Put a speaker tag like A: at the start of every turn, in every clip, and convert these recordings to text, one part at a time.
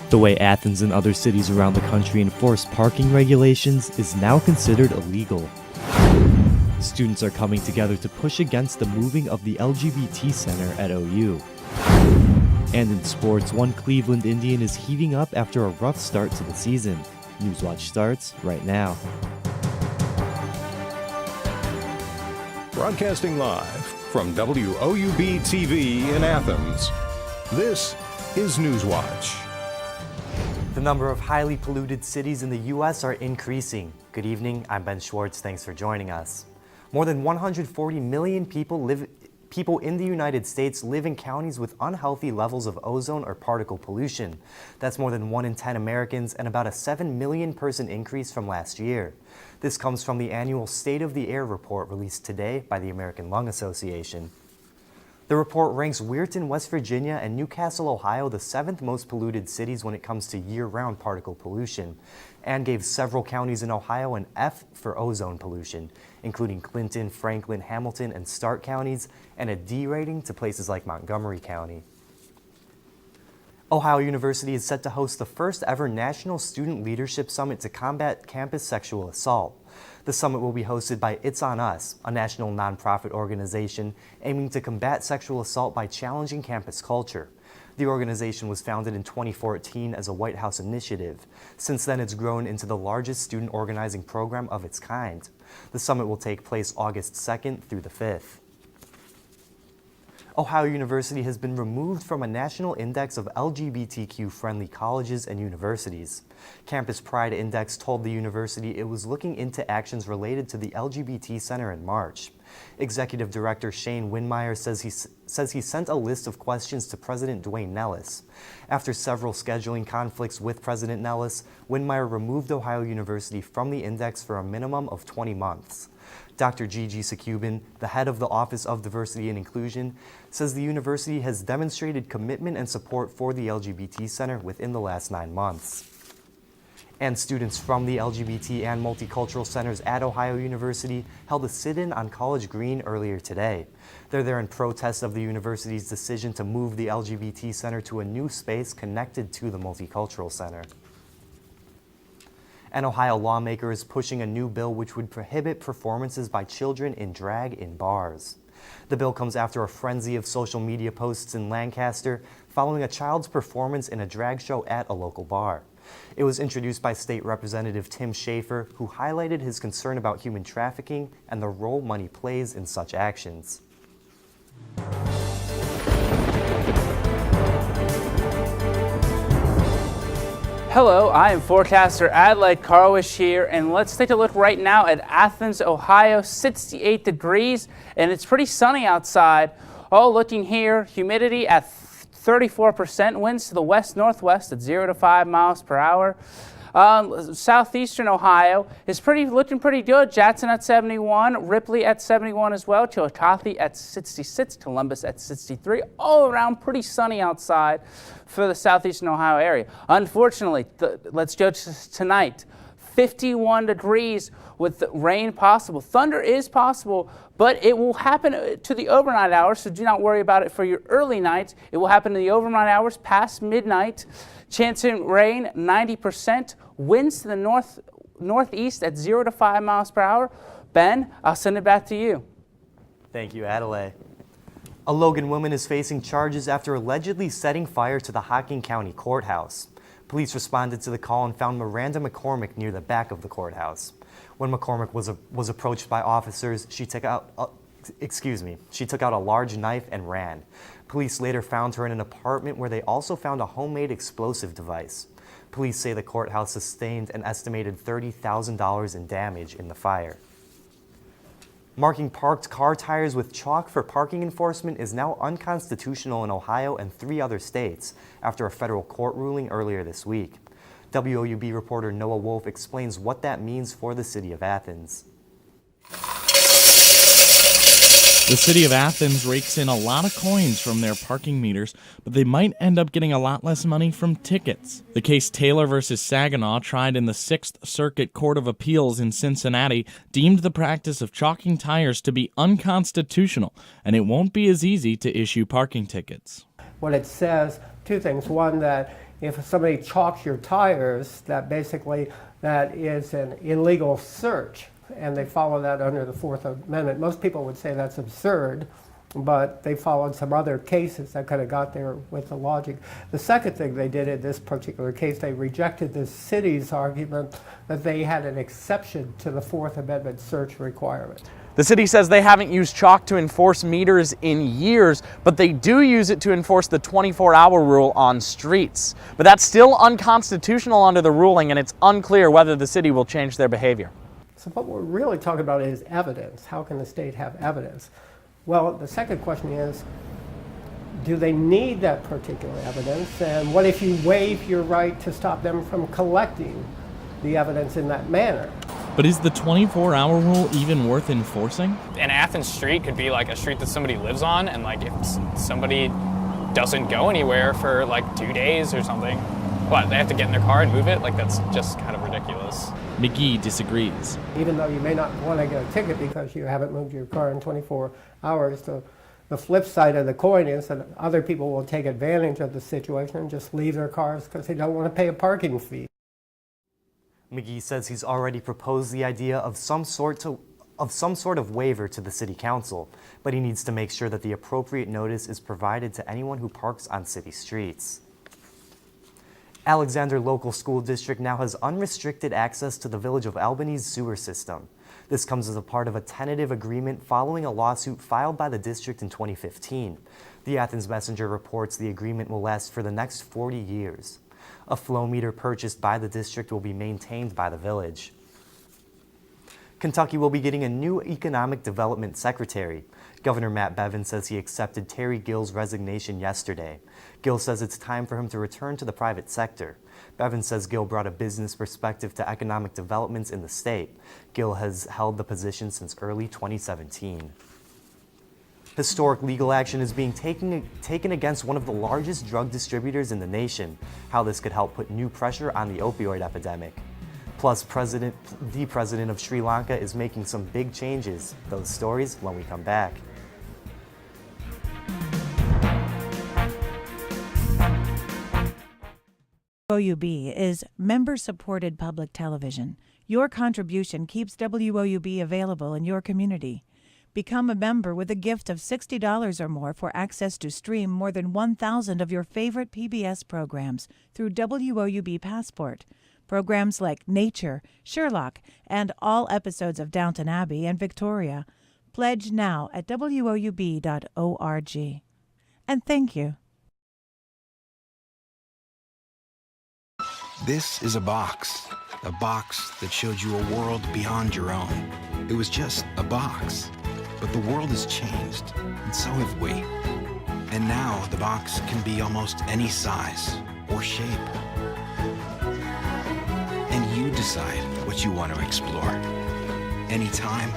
A: The way Athens and other cities around the country enforce parking regulations is now considered illegal. Students are coming together to push against the moving of the LGBT Center at OU. And in sports, one Cleveland Indian is heating up after a rough start to the season. Newswatch starts right now.
B: Broadcasting live from WOUB TV in Athens, this is Newswatch.
A: The number of highly polluted cities in the U.S. are increasing. Good evening, I'm Ben Schwartz. Thanks for joining us. More than 140 million people in the United States live in counties with unhealthy levels of ozone or particle pollution. That's more than 1 in 10 Americans and about a 7 million person increase from last year. This comes from the annual State of the Air report released today by the American Lung Association. The report ranks Weirton, West Virginia and Newcastle, Ohio the 7th most polluted cities when it comes to year-round particle pollution, and gave several counties in Ohio an F for ozone pollution, including Clinton, Franklin, Hamilton, and Stark counties, and a D rating to places like Montgomery County. Ohio University is set to host the first ever National Student Leadership Summit to combat campus sexual assault. The summit will be hosted by It's On Us, a national nonprofit organization aiming to combat sexual assault by challenging campus culture. The organization was founded in 2014 as a White House initiative. Since then, it's grown into the largest student organizing program of its kind. The summit will take place August 2nd through the 5th. Ohio University has been removed from a national index of LGBTQ-friendly colleges and universities. Campus Pride Index told the university it was looking into actions related to the LGBT Center in March. Executive Director Shane Winmeyer says he sent a list of questions to President Dwayne Nellis. After several scheduling conflicts with President Nellis, Winmeyer removed Ohio University from the index for a minimum of 20 months. Dr. Gigi Sakubin, the head of the Office of Diversity and Inclusion, says the university has demonstrated commitment and support for the LGBT Center within the last 9 months. And students from the LGBT and multicultural centers at Ohio University held a sit-in on College Green earlier today. They're there in protest of the university's decision to move the LGBT Center to a new space connected to the Multicultural Center. An Ohio lawmaker is pushing a new bill which would prohibit performances by children in drag in bars. The bill comes after a frenzy of social media posts in Lancaster following a child's performance in a drag show at a local bar. It was introduced by State Representative Tim Schaefer, who highlighted his concern about human trafficking and the role money plays in such actions.
C: Hello, I am forecaster Adelaide Carwish here, and let's take a look right now at Athens, Ohio, 68 degrees, and it's pretty sunny outside. Oh, looking here, humidity at 34%, winds to the west-northwest at 0 to 5 miles per hour. Southeastern Ohio is looking pretty good. Jackson at 71, Ripley at 71 as well, Chillicothe at 66, Columbus at 63. All around pretty sunny outside for the southeastern Ohio area. Unfortunately, let's judge tonight. 51 degrees with rain possible. Thunder is possible, but it will happen to the overnight hours, so do not worry about it for your early nights. It will happen in the overnight hours past midnight. Chance in rain, 90%. Winds to the northeast at 0 to 5 miles per hour. Ben, I'll send it back to you.
A: Thank you, Adelaide. A Logan woman is facing charges after allegedly setting fire to the Hocking County Courthouse. Police responded to the call and found Miranda McCormick near the back of the courthouse. When McCormick was approached by officers, she took out a large knife and ran. Police later found her in an apartment where they also found a homemade explosive device. Police say the courthouse sustained an estimated $30,000 in damage in the fire. Marking parked car tires with chalk for parking enforcement is now unconstitutional in Ohio and 3 other states after a federal court ruling earlier this week. WOUB reporter Noah Wolf explains what that means for the city of Athens.
D: The city of Athens rakes in a lot of coins from their parking meters, but they might end up getting a lot less money from tickets. The case Taylor versus Saginaw, tried in the 6th Circuit Court of Appeals in Cincinnati, deemed the practice of chalking tires to be unconstitutional, and it won't be as easy to issue parking tickets.
E: Well, it says two things. One, that if somebody chalks your tires, that basically that is an illegal search, and they follow that under the Fourth Amendment. Most people would say that's absurd, but they followed some other cases that kind of got there with the logic. The second thing they did in this particular case, they rejected the city's argument that they had an exception to the Fourth Amendment search requirement.
F: The city says they haven't used chalk to enforce meters in years, but they do use it to enforce the 24-hour rule on streets. But that's still unconstitutional under the ruling, and it's unclear whether the city will change their behavior.
E: So what we're really talking about is evidence. How can the state have evidence? Well, the second question is, do they need that particular evidence? And what if you waive your right to stop them from collecting the evidence in that manner?
D: But is the 24-hour rule even worth enforcing?
G: An Athens street could be like a street that somebody lives on, and like if somebody doesn't go anywhere for like 2 days or something, what, they have to get in their car and move it? Like that's just kind of ridiculous.
D: McGee disagrees.
E: Even though you may not want to get a ticket because you haven't moved your car in 24 hours, the flip side of the coin is that other people will take advantage of the situation and just leave their cars because they don't want to pay a parking fee.
A: McGee says he's already proposed the idea of some sort of waiver to the city council, but he needs to make sure that the appropriate notice is provided to anyone who parks on city streets. Alexander Local School District now has unrestricted access to the Village of Albany's sewer system. This comes as a part of a tentative agreement following a lawsuit filed by the district in 2015. The Athens Messenger reports the agreement will last for the next 40 years. A flow meter purchased by the district will be maintained by the village. Kentucky will be getting a new economic development secretary. Governor Matt Bevin says he accepted Terry Gill's resignation yesterday. Gill says it's time for him to return to the private sector. Bevin says Gill brought a business perspective to economic developments in the state. Gill has held the position since early 2017. Historic legal action is being taken against one of the largest drug distributors in the nation. How this could help put new pressure on the opioid epidemic. Plus, the president of Sri Lanka is making some big changes. Those stories when we come back.
H: WOUB is member-supported public television. Your contribution keeps WOUB available in your community. Become a member with a gift of $60 or more for access to stream more than 1,000 of your favorite PBS programs through WOUB Passport. Programs like Nature, Sherlock, and all episodes of Downton Abbey and Victoria. Pledge now at WOUB.org. And thank you.
I: This is a box that showed you a world beyond your own. It was just a box, but the world has changed, and so have we. And now the box can be almost any size or shape. And you decide what you want to explore. Anytime,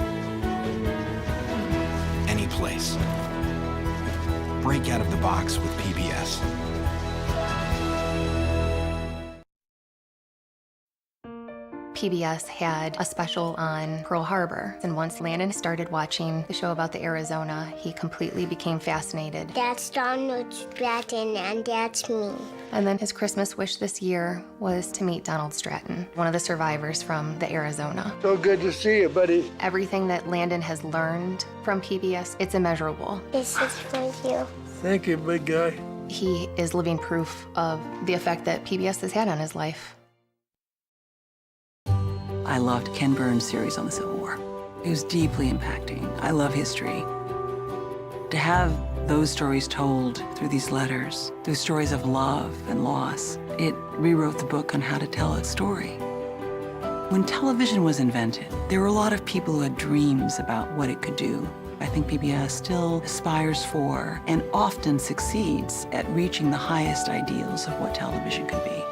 I: any place. Break out of the box with PBS.
J: PBS had a special on Pearl Harbor, and once Landon started watching the show about the Arizona, he completely became fascinated.
K: That's Donald Stratton, and that's me.
J: And then his Christmas wish this year was to meet Donald Stratton, one of the survivors from the Arizona.
L: So good to see you, buddy.
J: Everything that Landon has learned from PBS, it's immeasurable.
K: This is for you.
L: Thank you, big guy.
J: He is living proof of the effect that PBS has had on his life.
M: I loved Ken Burns' series on the Civil War. It was deeply impacting. I love history. To have those stories told through these letters, through stories of love and loss, it rewrote the book on how to tell a story. When television was invented, there were a lot of people who had dreams about what it could do. I think PBS still aspires for and often succeeds at reaching the highest ideals of what television could be.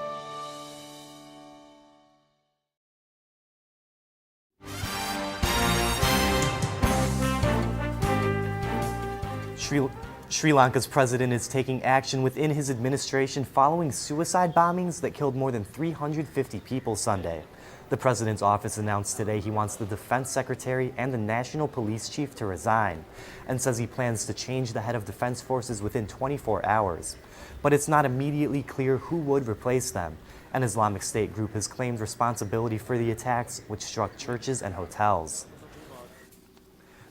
A: Sri Lanka's president is taking action within his administration following suicide bombings that killed more than 350 people Sunday. The president's office announced today he wants the defense secretary and the national police chief to resign and says he plans to change the head of defense forces within 24 hours. But it's not immediately clear who would replace them. An Islamic State group has claimed responsibility for the attacks, which struck churches and hotels.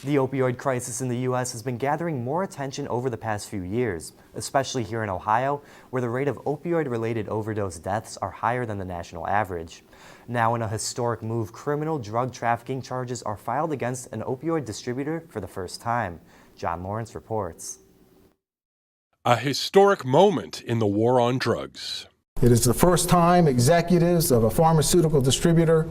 A: The opioid crisis in the U.S. has been gathering more attention over the past few years, especially here in Ohio, where the rate of opioid-related overdose deaths are higher than the national average. Now, in a historic move, criminal drug trafficking charges are filed against an opioid distributor for the first time. John Lawrence reports.
N: A historic moment in the war on drugs.
O: It is the first time executives of a pharmaceutical distributor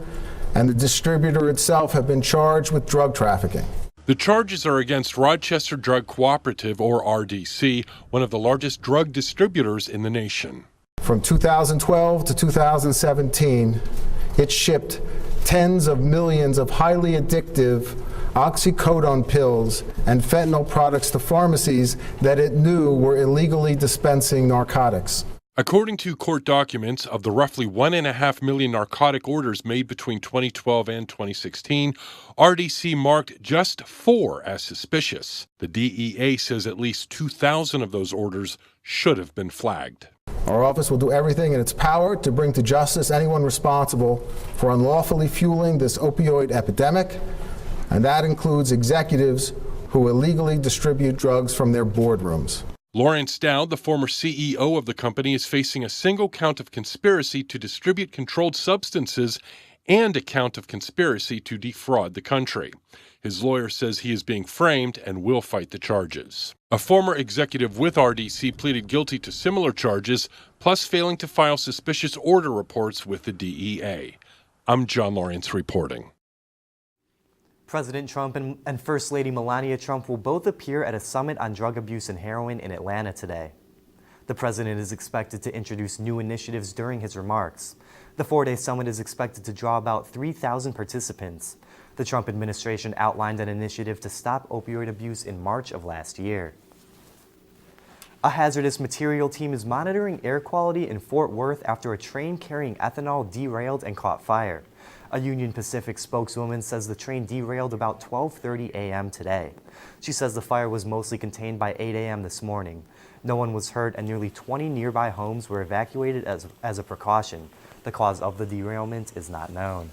O: and the distributor itself have been charged with drug trafficking.
N: The charges are against Rochester Drug Cooperative, or RDC, one of the largest drug distributors in the nation.
O: From 2012 to 2017, it shipped tens of millions of highly addictive oxycodone pills and fentanyl products to pharmacies that it knew were illegally dispensing narcotics.
N: According to court documents, of the roughly 1.5 million narcotic orders made between 2012 and 2016, RDC marked just 4 as suspicious. The DEA says at least 2,000 of those orders should have been flagged.
O: Our office will do everything in its power to bring to justice anyone responsible for unlawfully fueling this opioid epidemic, and that includes executives who illegally distribute drugs from their boardrooms.
N: Lawrence Dowd, the former CEO of the company, is facing a single count of conspiracy to distribute controlled substances and a count of conspiracy to defraud the country. His lawyer says he is being framed and will fight the charges. A former executive with RDC pleaded guilty to similar charges, plus failing to file suspicious order reports with the DEA. I'm John Lawrence reporting.
A: President Trump and First Lady Melania Trump will both appear at a summit on drug abuse and heroin in Atlanta today. The president is expected to introduce new initiatives during his remarks. The 4-day summit is expected to draw about 3,000 participants. The Trump administration outlined an initiative to stop opioid abuse in March of last year. A hazardous material team is monitoring air quality in Fort Worth after a train carrying ethanol derailed and caught fire. A Union Pacific spokeswoman says the train derailed about 12:30 a.m. today. She says the fire was mostly contained by 8 a.m. this morning. No one was hurt and nearly 20 nearby homes were evacuated as a precaution. The cause of the derailment is not known.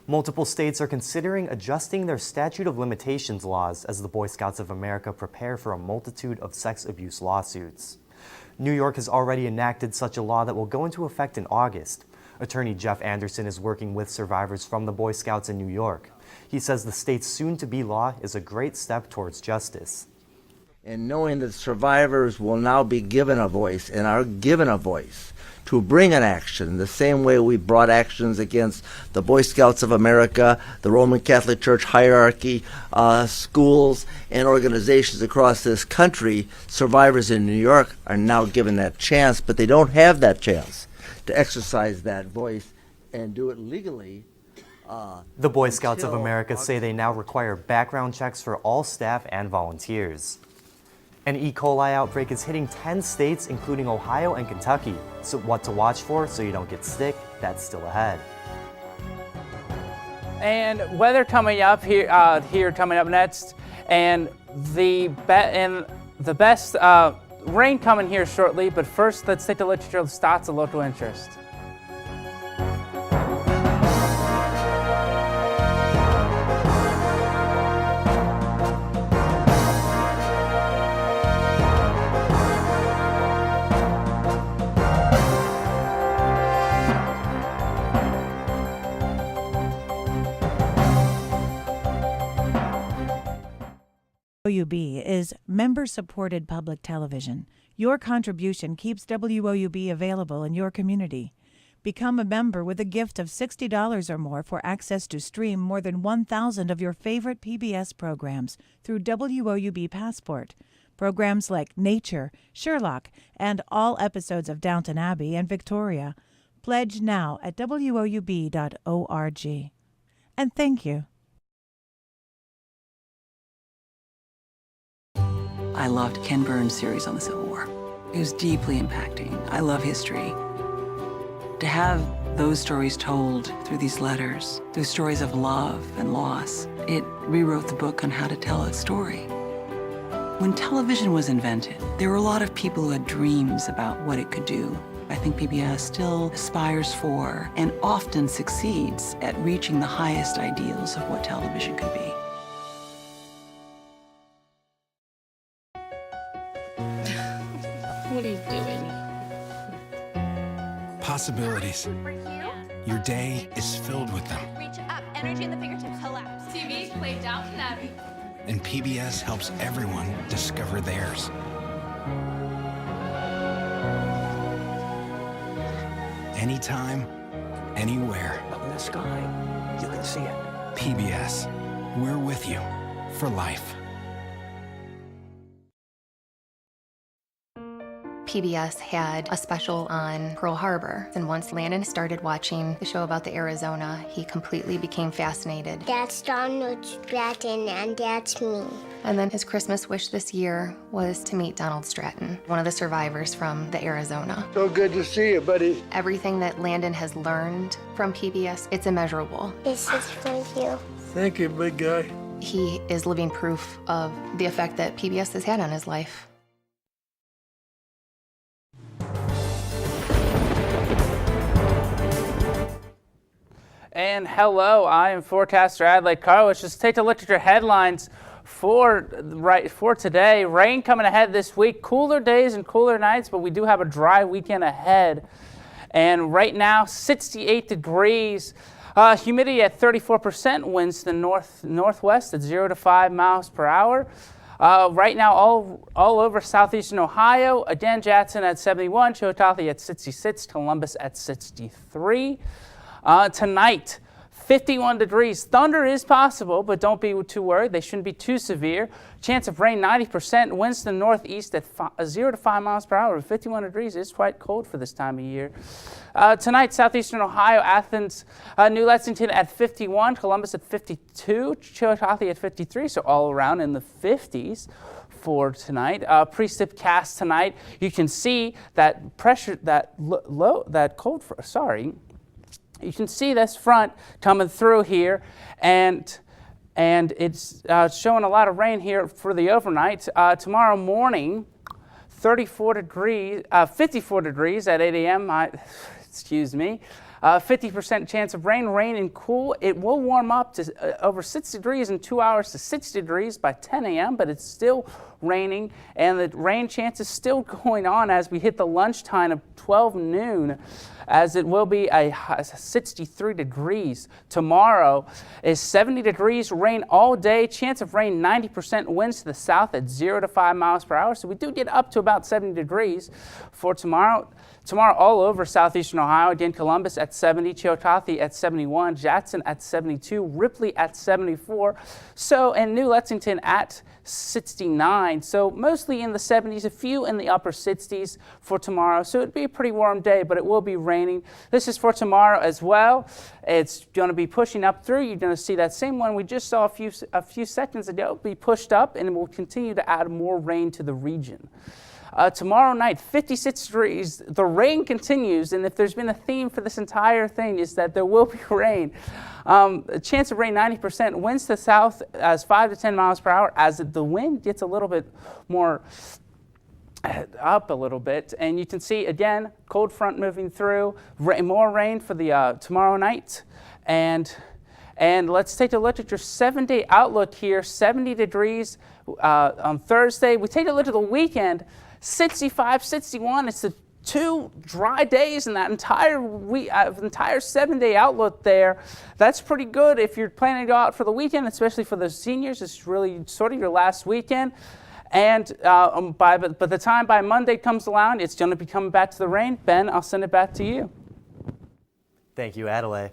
A: Multiple states are considering adjusting their statute of limitations laws as the Boy Scouts of America prepare for a multitude of sex abuse lawsuits. New York has already enacted such a law that will go into effect in August. Attorney Jeff Anderson is working with survivors from the Boy Scouts in New York. He says the state's soon-to-be law is a great step towards justice.
P: And knowing that survivors will now be given a voice and are given a voice to bring an action the same way we brought actions against the Boy Scouts of America, the Roman Catholic Church hierarchy, schools and organizations across this country, survivors in New York are now given that chance, but they don't have that chance to exercise that voice and do it legally.
A: The Boy Scouts of America say they now require background checks for all staff and volunteers. An E. coli outbreak is hitting 10 states, including Ohio and Kentucky. So what to watch for so you don't get sick, that's still ahead.
C: And weather coming up here coming up next, and the best rain coming here shortly, but first let's take a look at your stats of local interest.
H: WOUB is member-supported public television. Your contribution keeps WOUB available in your community. Become a member with a gift of $60 or more for access to stream more than 1,000 of your favorite PBS programs through WOUB Passport. Programs like Nature, Sherlock, and all episodes of Downton Abbey and Victoria. Pledge now at WOUB.org. And thank you.
M: I loved Ken Burns' series on the Civil War. It was deeply impacting. I love history. To have those stories told through these letters, through stories of love and loss, it rewrote the book on how to tell its story. When television was invented, there were a lot of people who had dreams about what it could do. I think PBS still aspires for and often succeeds at reaching the highest ideals of what television could be.
Q: What are you doing?
I: Possibilities. Your day is filled with them.
Q: Reach up, energy in the fingertips, collapse. TV, play Downton Abbey.
I: And PBS helps everyone discover theirs. Anytime, anywhere.
R: Up in the sky, you can see it.
I: PBS, we're with you for life.
J: PBS had a special on Pearl Harbor, and once Landon started watching the show about the Arizona, he completely became fascinated.
K: That's Donald Stratton, and that's me.
J: And then his Christmas wish this year was to meet Donald Stratton, one of the survivors from the Arizona.
L: So good to see you, buddy.
J: Everything that Landon has learned from PBS, it's immeasurable.
K: This is for you.
L: Thank you, big guy.
J: He is living proof of the effect that PBS has had on his life.
C: And hello, I am forecaster Adelaide Carr. Let's just take a look at your headlines for today. Rain coming ahead this week, cooler days and cooler nights, but we do have a dry weekend ahead. And right now, 68 degrees, humidity at 34%, winds to the northwest at 0 to 5 miles per hour. Right now, all over southeastern Ohio, again, Jackson at 71, Chillicothe at 66, Columbus at 63. Tonight, 51 degrees. Thunder is possible, but don't be too worried. They shouldn't be too severe. Chance of rain, 90%. Winds to the northeast at 0 to 5 miles per hour. 51 degrees is quite cold for this time of year. Tonight, southeastern Ohio, Athens, New Lexington at 51, Columbus at 52, Chillicothe at 53, so all around in the 50s. For tonight, precip cast tonight. You can see that pressure, you can see this front coming through here, and it's showing a lot of rain here for the overnight. Tomorrow morning, 54 degrees, 54 degrees at 8 a.m. Excuse me. 50% chance of rain and cool. It will warm up to over 6 degrees in 2 hours to 60 degrees by 10 a.m., but it's still raining, and the rain chance is still going on as we hit the lunchtime of 12 noon, as it will be a 63 degrees. Tomorrow is 70 degrees, rain all day, chance of rain 90%, winds to the south at 0 to 5 miles per hour, so we do get up to about 70 degrees for tomorrow. Tomorrow all over southeastern Ohio, again, Columbus at 70, Chillicothe at 71, Jackson at 72, Ripley at 74, and New Lexington at 69. So mostly in the 70s, a few in the upper 60s for tomorrow. So it'd be a pretty warm day, but it will be raining. This is for tomorrow as well. It's going to be pushing up through. You're going to see that same one we just saw a few seconds ago be pushed up, and it will continue to add more rain to the region. Tomorrow night, 56 degrees. The rain continues, and if there's been a theme for this entire thing, is that there will be rain. Chance of rain 90%. Winds to the south as 5 to 10 miles per hour. As the wind gets a little bit more up a little bit, and you can see again cold front moving through. More rain for the tomorrow night, and let's take a look at your 7-day outlook here. 70 degrees on Thursday. We take a look at the weekend. 65, 61. It's the 2 dry days in that entire week, entire 7-day outlook there. That's pretty good if you're planning to go out for the weekend, especially for the seniors. It's really sort of your last weekend. And by the time by Monday comes around, it's going to be coming back to the rain. Ben, I'll send it back to you.
A: Thank you, Adelaide.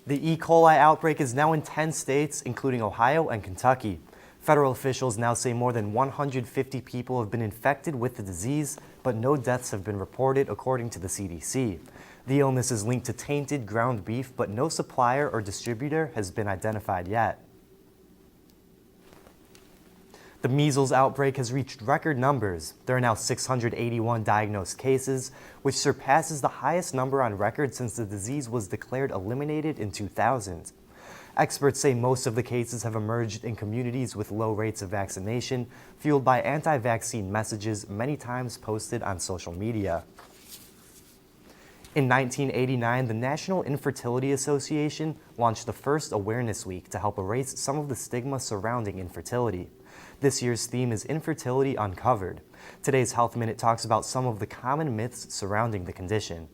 A: The E. coli outbreak is now in 10 states, including Ohio and Kentucky. Federal officials now say more than 150 people have been infected with the disease, but no deaths have been reported, according to the CDC. The illness is linked to tainted ground beef, but no supplier or distributor has been identified yet. The measles outbreak has reached record numbers. There are now 681 diagnosed cases, which surpasses the highest number on record since the disease was declared eliminated in 2000. Experts say most of the cases have emerged in communities with low rates of vaccination, fueled by anti-vaccine messages many times posted on social media. In 1989, the National Infertility Association launched the first Awareness Week to help erase some of the stigma surrounding infertility. This year's theme is Infertility Uncovered. Today's Health Minute talks about some of the common myths surrounding the condition.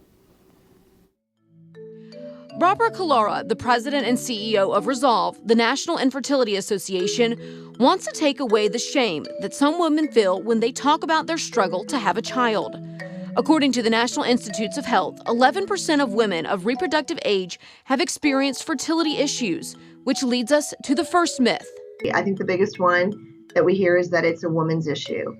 S: Robert Callara, the president and CEO of Resolve, the National Infertility Association, wants to take away the shame that some women feel when they talk about their struggle to have a child. According to the National Institutes of Health, 11% of women of reproductive age have experienced fertility issues, which leads us to the first myth.
T: I think the biggest one that we hear is that it's a woman's issue,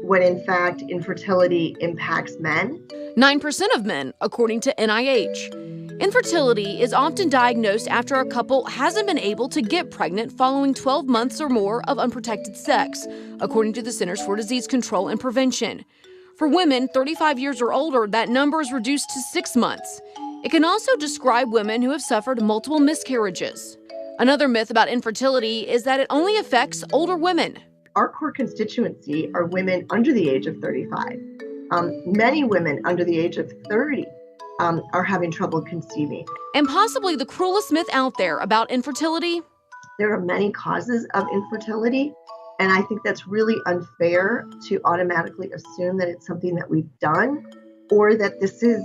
T: when in fact infertility impacts men.
S: 9% of men, according to NIH. Infertility is often diagnosed after a couple hasn't been able to get pregnant following 12 months or more of unprotected sex, according to the Centers for Disease Control and Prevention. For women 35 years or older, that number is reduced to 6 months. It can also describe women who have suffered multiple miscarriages. Another myth about infertility is that it only affects older women.
T: Our core constituency are women under the age of 35. Many women under the age of 30 are having trouble conceiving.
S: And possibly the cruelest myth out there about infertility?
T: There are many causes of infertility, and I think that's really unfair to automatically assume that it's something that we've done or that this is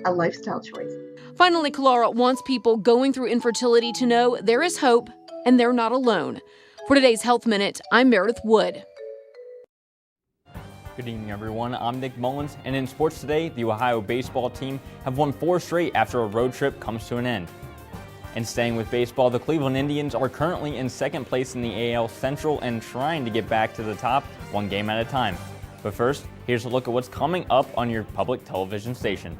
T: a lifestyle choice.
S: Finally, Callara wants people going through infertility to know there is hope and they're not alone. For today's Health Minute, I'm Meredith Wood.
U: Good evening, everyone. I'm Nick Mullins, and in sports today, the Ohio baseball team have won 4 straight after a road trip comes to an end. And staying with baseball, the Cleveland Indians are currently in second place in the AL Central and trying to get back to the top one game at a time. But first, here's a look at what's coming up on your public television station.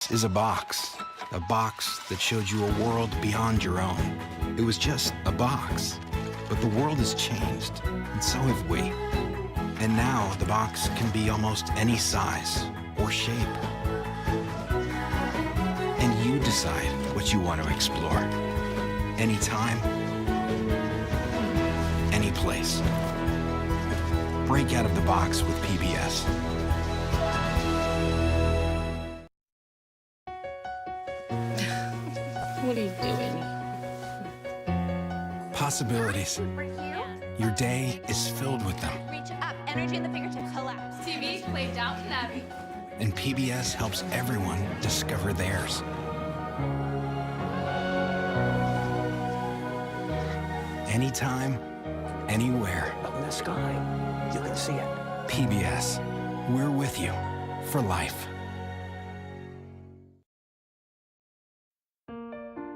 I: Is a box that showed you a world beyond your own. It was just a box, but the world has changed, and so have we. And now the box can be almost any size or shape. And you decide what you want to explore. Anytime, any place. Break out of the box with PBS.
S: What are you doing?
I: Possibilities. Your day is filled with them.
Q: Reach up, energy in the fingertips, collapse. TV, play Downton Abbey.
I: And PBS helps everyone discover theirs. Anytime, anywhere.
R: Up in the sky, you can see it.
I: PBS. We're with you for life.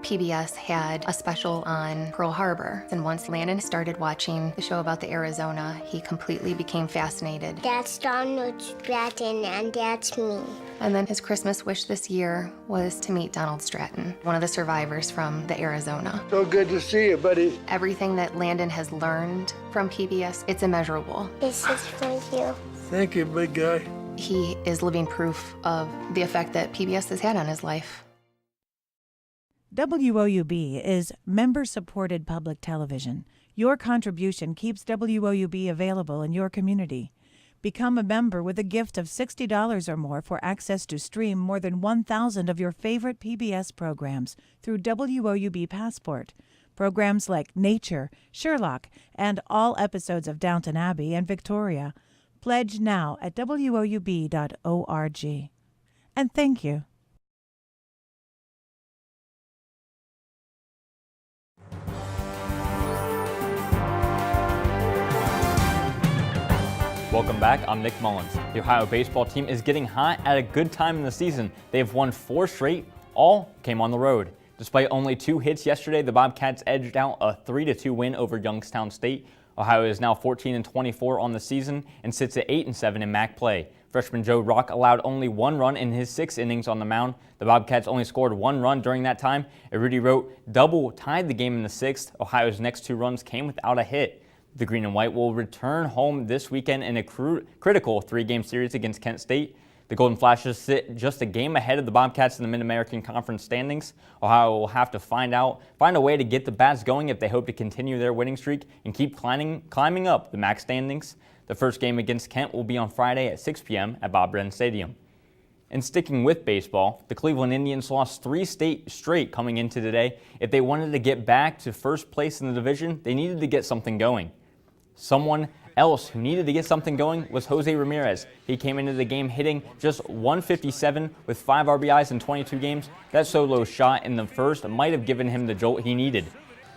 J: PBS had a special on Pearl Harbor, and once Landon started watching the show about the Arizona, he completely became fascinated.
K: That's Donald Stratton, and that's me.
J: And then his Christmas wish this year was to meet Donald Stratton, one of the survivors from the Arizona.
L: So good to see you, buddy.
J: Everything that Landon has learned from PBS, it's immeasurable.
K: This is for you.
L: Thank you, big guy.
J: He is living proof of the effect that PBS has had on his life.
H: WOUB is member-supported public television. Your contribution keeps WOUB available in your community. Become a member with a gift of $60 or more for access to stream more than 1,000 of your favorite PBS programs through WOUB Passport. Programs like Nature, Sherlock, and all episodes of Downton Abbey and Victoria. Pledge now at WOUB.org. And thank you.
U: Welcome back, I'm Nick Mullins. The Ohio baseball team is getting hot at a good time in the season. They have won 4 straight, all came on the road. Despite only 2 hits yesterday, the Bobcats edged out a 3-2 win over Youngstown State. Ohio is now 14-24 on the season and sits at 8-7 in MAC play. Freshman Joe Rock allowed only 1 run in his 6 innings on the mound. The Bobcats only scored 1 run during that time. A Rudy Rote double tied the game in the 6th. Ohio's next 2 runs came without a hit. The Green and White will return home this weekend in a critical 3-game series against Kent State. The Golden Flashes sit just a game ahead of the Bobcats in the Mid-American Conference standings. Ohio will have to find a way to get the Bats going if they hope to continue their winning streak and keep climbing up the MAC standings. The first game against Kent will be on Friday at 6 p.m. at Bob Brennan Stadium. And sticking with baseball, the Cleveland Indians lost 3 straight coming into today. If they wanted to get back to first place in the division, they needed to get something going. Someone else who needed to get something going was Jose Ramirez. He came into the game hitting just .157 with 5 RBIs in 22 games. That solo shot in the first might have given him the jolt he needed.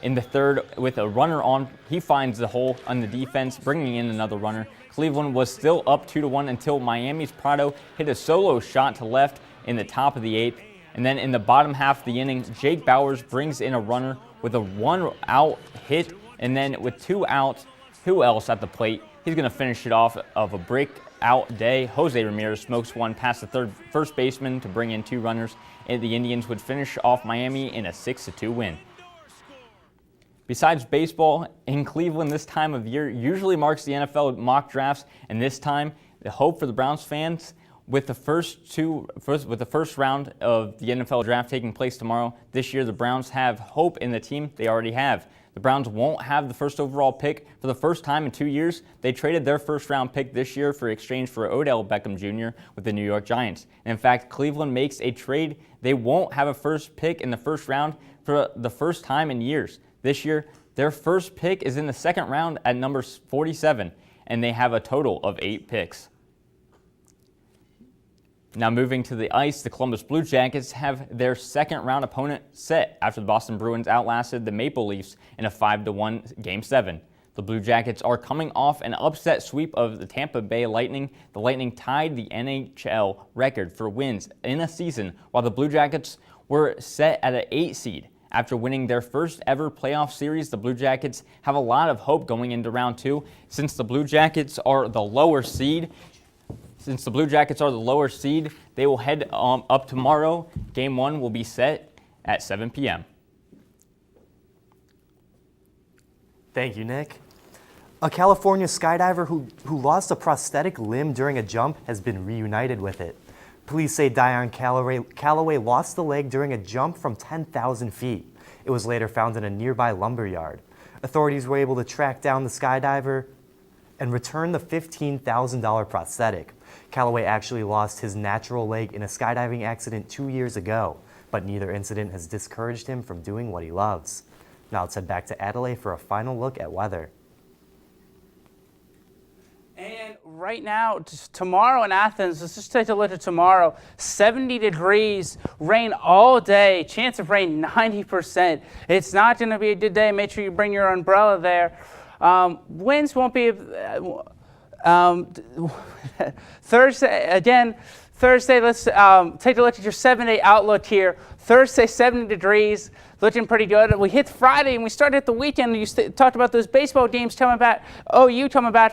U: In the third, with a runner on, he finds the hole on the defense, bringing in another runner. Cleveland was still up 2-1 until Miami's Prado hit a solo shot to left in the top of the 8th. And then in the bottom half of the inning, Jake Bowers brings in a runner with a 1-out hit. And then with 2 outs, who else at the plate? He's going to finish it off of a breakout day. Jose Ramirez smokes one past the first baseman to bring in 2 runners. And the Indians would finish off Miami in a 6-2 win. Besides baseball, in Cleveland this time of year usually marks the NFL mock drafts, and this time the hope for the Browns fans with the first round of the NFL draft taking place tomorrow. This year the Browns have hope in the team they already have. The Browns won't have the first overall pick for the first time in 2 years. They traded their first round pick this year for exchange for Odell Beckham Jr. with the New York Giants. And in fact, Cleveland makes a trade. They won't have a first pick in the first round for the first time in years. This year, their first pick is in the second round at number 47, and they have a total of 8 picks. Now moving to the ice, the Columbus Blue Jackets have their second round opponent set after the Boston Bruins outlasted the Maple Leafs in a 5-1 Game 7. The Blue Jackets are coming off an upset sweep of the Tampa Bay Lightning. The Lightning tied the NHL record for wins in a season, while the Blue Jackets were set at an 8 seed. After winning their first ever playoff series, the Blue Jackets have a lot of hope going into round 2. Since the Blue Jackets are the lower seed, they will head up tomorrow. Game 1 will be set at 7 p.m.
A: Thank you, Nick. A California skydiver who lost a prosthetic limb during a jump has been reunited with it. Police say Dion Calloway lost the leg during a jump from 10,000 feet. It was later found in a nearby lumber yard. Authorities were able to track down the skydiver and return the $15,000 prosthetic. Calloway actually lost his natural leg in a skydiving accident 2 years ago, but neither incident has discouraged him from doing what he loves. Now let's head back to Adelaide for a final look at weather.
C: And right now, tomorrow in Athens, let's just take a look at tomorrow. 70 degrees, rain all day, chance of rain 90%. It's not going to be a good day. Make sure you bring your umbrella there. Winds won't be... Thursday, let's take a look at your 7-day outlook here. Thursday, 70 degrees, looking pretty good. We hit Friday and we started the weekend. You talked about those baseball games. Tell me about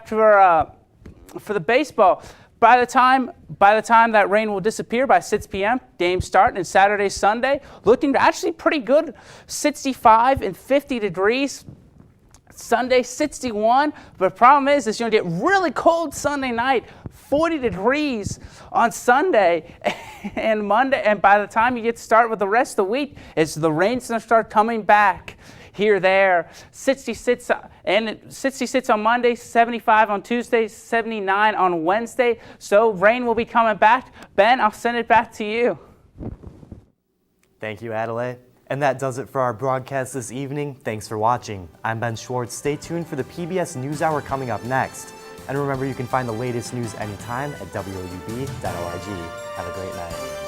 C: for the baseball. By the time that rain will disappear by 6 p.m., games start, and Saturday, Sunday, looking actually pretty good. 65 and 50 degrees. Sunday, 61. But the problem is it's going to get really cold Sunday night. 40 degrees on Sunday and Monday. And by the time you get to start with the rest of the week, the rain's going to start coming back here, there. 66 on Monday, 75 on Tuesday, 79 on Wednesday. So rain will be coming back. Ben, I'll send it back to you.
A: Thank you, Adelaide. And that does it for our broadcast this evening. Thanks for watching. I'm Ben Schwartz. Stay tuned for the PBS NewsHour coming up next. And remember, you can find the latest news anytime at WOUB.org. Have a great night.